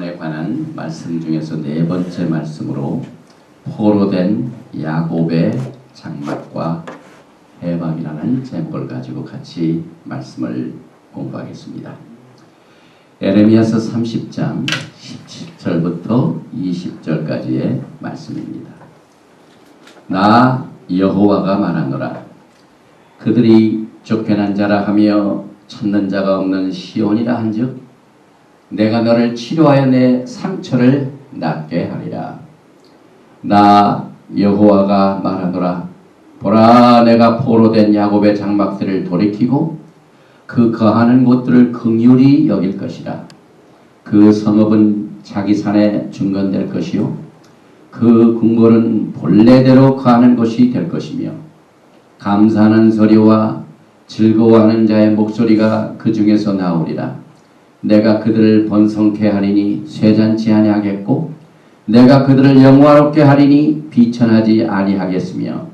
구원에 관한 말씀 중에서 네 번째 말씀으로 포로된 야곱의 장막과 해방이라는 제목을 가지고 같이 말씀을 공부하겠습니다. 에레미야서 30장 17절부터 20절까지의 말씀입니다. 나 여호와가 말하노라. 그들이 쫓겨난 자라 하며 찾는 자가 없는 시온이라 한즉 내가 너를 치료하여 내 상처를 낫게 하리라. 나 여호와가 말하노라. 보라, 내가 포로된 야곱의 장막들을 돌이키고 그 거하는 곳들을 긍휼히 여길 것이라. 그 성읍은 자기 산에 중건될 것이요 그 궁궐은 본래대로 거하는 곳이 될 것이며 감사하는 소리와 즐거워하는 자의 목소리가 그 중에서 나오리라. 내가 그들을 번성케 하리니 쇠잔치 아니하겠고 내가 그들을 영화롭게 하리니 비천하지 아니하겠으며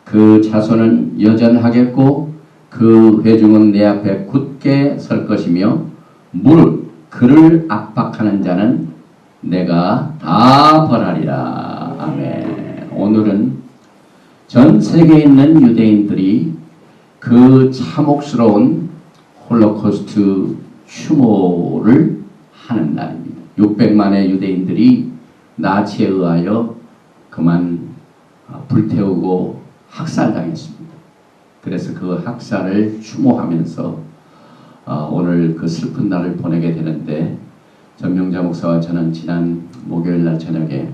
그 자손은 여전하겠고 그 회중은 내 앞에 굳게 설 것이며 무릇 그를 압박하는 자는 내가 다 벌하리라. 아멘. 오늘은 전 세계에 있는 유대인들이 그 참혹스러운 홀로코스트 추모를 하는 날입니다. 600만의 유대인들이 나치에 의하여 그만 불태우고 학살당했습니다. 그래서 그 학살을 추모하면서 오늘 그 슬픈 날을 보내게 되는데, 전명자 목사와 저는 지난 목요일 날 저녁에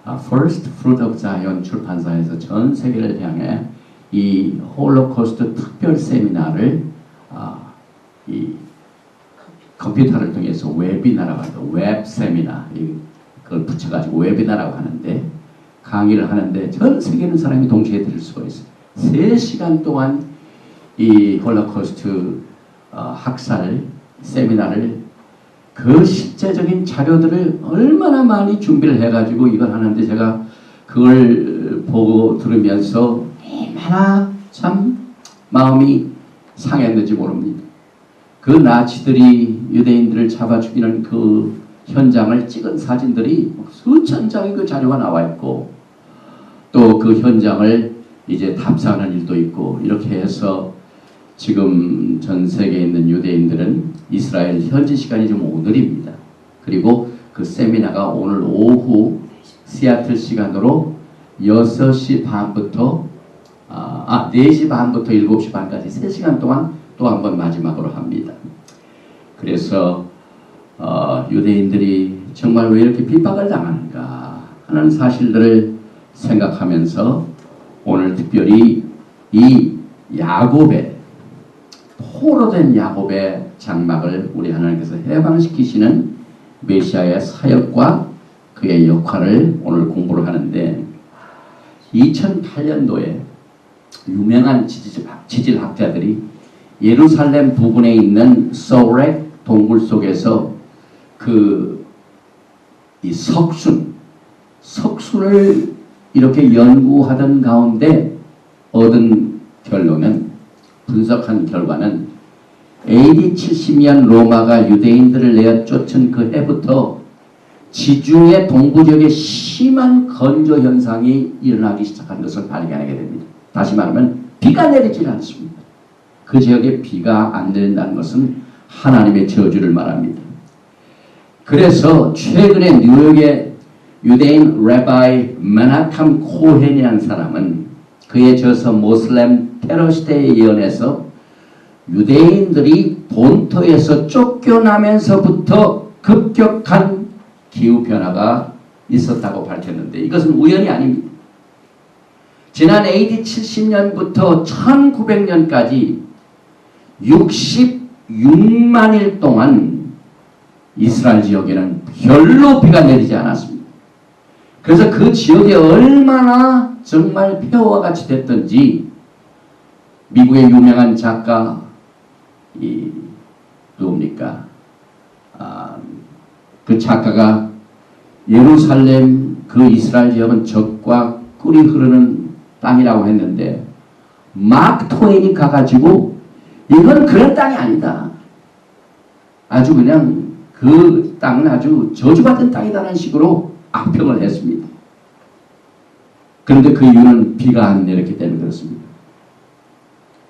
First Fruit of Zion 출판사에서 전 세계를 향해 이 홀로코스트 특별 세미나를 이 컴퓨터를 통해서 웨비나라고 하죠. 웹 세미나 그걸 붙여가지고 웨비나라고 하는데 강의를 하는데 전 세계 있는 사람이 동시에 들을 수가 있어요. 3시간 동안 이 홀로코스트 학살 세미나를 그 실제적인 자료들을 얼마나 많이 준비를 해가지고 이걸 하는데 제가 그걸 보고 들으면서 얼마나 참 마음이 상했는지 모릅니다. 그 나치들이 유대인들을 잡아 죽이는 그 현장을 찍은 사진들이 수천 장의 그 자료가 나와 있고 또 그 현장을 이제 탐사하는 일도 있고 이렇게 해서 지금 전 세계에 있는 유대인들은 이스라엘 현지 시간이 좀 오늘입니다. 그리고 그 세미나가 오늘 오후 시애틀 시간으로 6시 반부터 4시 반부터 7시 반까지 3시간 동안 또 한 번 마지막으로 합니다. 그래서 유대인들이 정말 왜 이렇게 핍박을 당하는가 하는 사실들을 생각하면서 오늘 특별히 이 야곱의 포로된 야곱의 장막을 우리 하나님께서 해방시키시는 메시아의 사역과 그의 역할을 오늘 공부를 하는데 2008년도에 유명한 지질학자들이 예루살렘 부근에 있는 소렉 동굴 속에서 이 석순을 이렇게 연구하던 가운데 얻은 결론은 분석한 결과는 AD 70년 로마가 유대인들을 내어 쫓은 그 해부터 지중해 동부 지역에 심한 건조 현상이 일어나기 시작한 것을 발견하게 됩니다. 다시 말하면 비가 내리질 않습니다. 그 지역에 비가 안 내린다는 것은 하나님의 저주를 말합니다. 그래서 최근에 뉴욕의 유대인 레바이 메나캄 코헨이라는 사람은 그의 저서 모슬렘 테러 시대에 예언해서 유대인들이 본토에서 쫓겨나면서부터 급격한 기후변화가 있었다고 밝혔는데 이것은 우연이 아닙니다. 지난 AD 70년부터 1900년까지 66만일 동안 이스라엘 지역에는 별로 비가 내리지 않았습니다. 그래서 그 지역이 얼마나 정말 폐허와 같이 됐던지 미국의 유명한 작가 누굽니까? 그 작가가 예루살렘 그 이스라엘 지역은 적과 꿀이 흐르는 땅이라고 했는데 마크 트웨인이 가가지고 이건 그런 땅이 아니다. 아주 그냥 그 땅은 아주 저주받은 땅이라는 식으로 악평을 했습니다. 그런데 그 이유는 비가 안 내렸기 때문에 그렇습니다.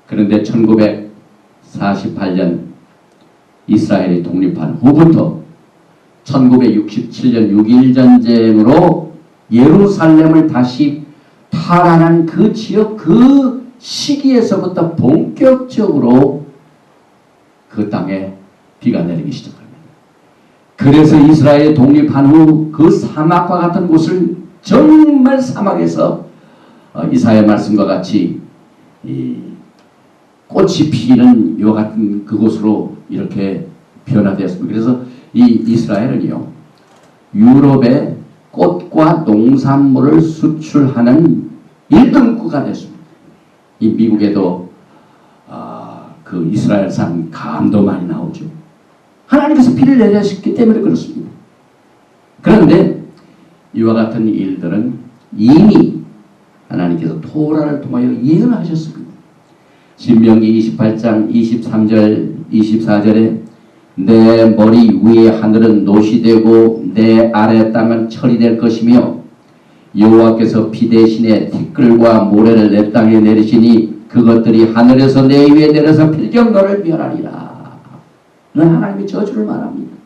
그런데 1948년 이스라엘이 독립한 후부터 1967년 6.1 전쟁으로 예루살렘을 다시 탈환한 그 지역 그 시기에서부터 본격적으로 그 땅에 비가 내리기 시작합니다. 그래서 이스라엘이 독립한 후 그 사막과 같은 곳을 정말 사막에서 이사야 말씀과 같이 꽃이 피는 이와 같은 그곳으로 이렇게 변화되었습니다. 그래서 이 이스라엘은요, 유럽의 꽃과 농산물을 수출하는 1등국가 됐습니다. 이 미국에도 그 이스라엘산 감도 많이 나오죠. 하나님께서 비를 내리셨기 때문에 그렇습니다. 그런데 이와 같은 일들은 이미 하나님께서 토라를 통하여 예언하셨습니다. 신명기 28장 23절 24절에 내 머리 위에 하늘은 노시 되고 내 아래 땅은 철이 될 것이며 여호와께서 비 대신에 티끌과 모래를 내 땅에 내리시니 그것들이 하늘에서 내 위에 내려서 필경 너를 멸하리라. 는 하나님의 저주를 말합니다.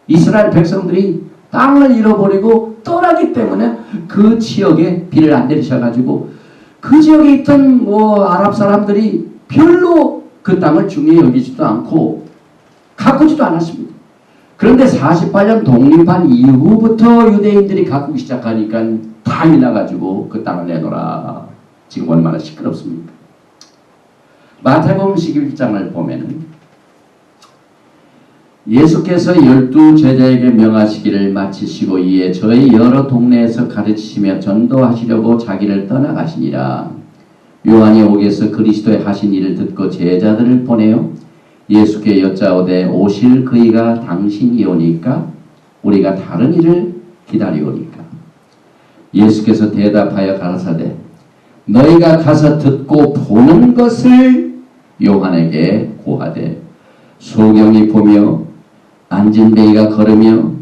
이스라엘 백성들이 땅을 잃어버리고 떠나기 때문에 그 지역에 비를 안 내리셔가지고 그 지역에 있던 아랍 사람들이 별로 그 땅을 중요히 여기지도 않고 가꾸지도 않았습니다. 그런데 48년 독립한 이후부터 유대인들이 가꾸기 시작하니까 당이 나가지고 그 땅을 내놓으라. 지금 얼마나 시끄럽습니까? 마태복음 11장을 보면은 예수께서 12 제자에게 명하시기를 마치시고 이에 저희 여러 동네에서 가르치시며 전도하시려고 자기를 떠나가시니라. 요한이 옥에서 그리스도의 하신 일을 듣고 제자들을 보내요 예수께 여짜오되 오실 그이가 당신이오니까 우리가 다른 일을 기다리오니까. 예수께서 대답하여 가라사대 너희가 가서 듣고 보는 것을 요한에게 고하되 소경이 보며 앉은 베이가 걸으며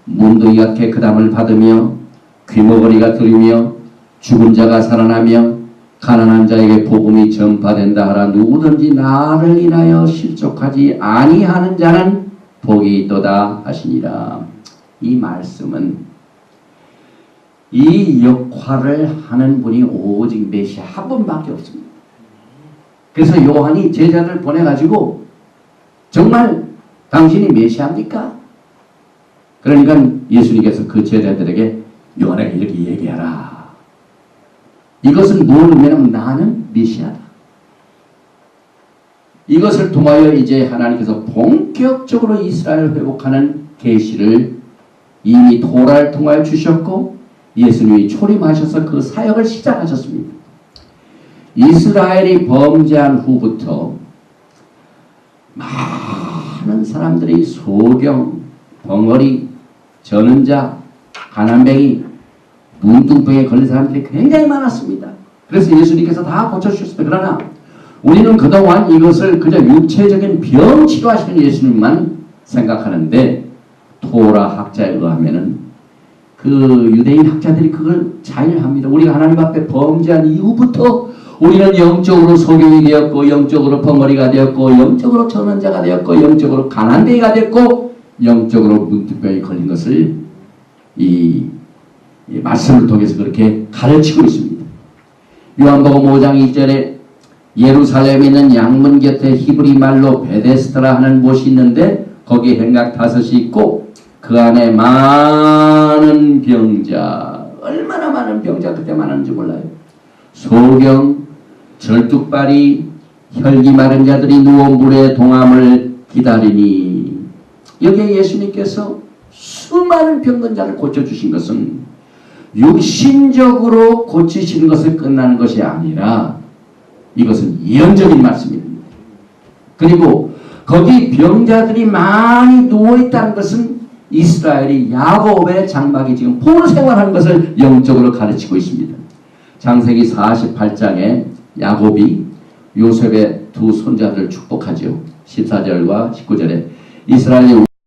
문둥이가 깨끗함을 받으며 귀머거리가 들으며 죽은 자가 살아나며 가난한 자에게 복음이 전파된다 하라. 누구든지 나를 인하여 실족하지 아니하는 자는 복이 있도다 하시니라. 이 말씀은 이 역할을 하는 분이 오직 메시아 한 분밖에 없습니다. 그래서 요한이 제자들 보내가지고 정말 당신이 메시아입니까? 그러니까 예수님께서 그 제자들에게 요한에게 이렇게 얘기하라. 이것은 뭘 의미하냐면 나는 메시아다. 이것을 통하여 이제 하나님께서 본격적으로 이스라엘을 회복하는 계시를 이미 토라를 통하여 주셨고 예수님이 초림하셔서 그 사역을 시작하셨습니다. 이스라엘이 범죄한 후부터 많은 사람들이 소경, 벙어리, 저는 자, 가난뱅이, 문둥병에 걸린 사람들이 굉장히 많았습니다. 그래서 예수님께서 다 고쳐주셨습니다. 그러나 우리는 그동안 이것을 그저 육체적인 병 치료하시는 예수님만 생각하는데 토라 학자에 의하면은 그 유대인 학자들이 그걸 자인합니다. 우리가 하나님 앞에 범죄한 이후부터 우리는 영적으로 소경이 되었고 영적으로 벙어리가 되었고 영적으로 저는 자가 되었고 영적으로 가난뱅이가 되었고 영적으로 문둥병에 걸린 것을 이 말씀을 통해서 그렇게 가르치고 있습니다. 요한복음 5장 2절에 예루살렘에 있는 양문 곁에 히브리 말로 베데스다라 하는 곳이 있는데 거기 행각 5이 있고 그 안에 많은 병자, 얼마나 많은 병자 그때 많은지 몰라요. 소경, 절뚝발이, 혈기 마른 자들이 누워 물의 동함을 기다리니 여기에 예수님께서 수많은 병든 자를 고쳐주신 것은 육신적으로 고치시는 것을 끝나는 것이 아니라 이것은 예언적인 말씀입니다. 그리고 거기 병자들이 많이 누워있다는 것은 이스라엘이 야곱의 장막이 지금 포로 생활하는 것을 영적으로 가르치고 있습니다. 창세기 48장에 야곱이 요셉의 두 손자들을 축복하죠. 14절과 19절에 이스라엘이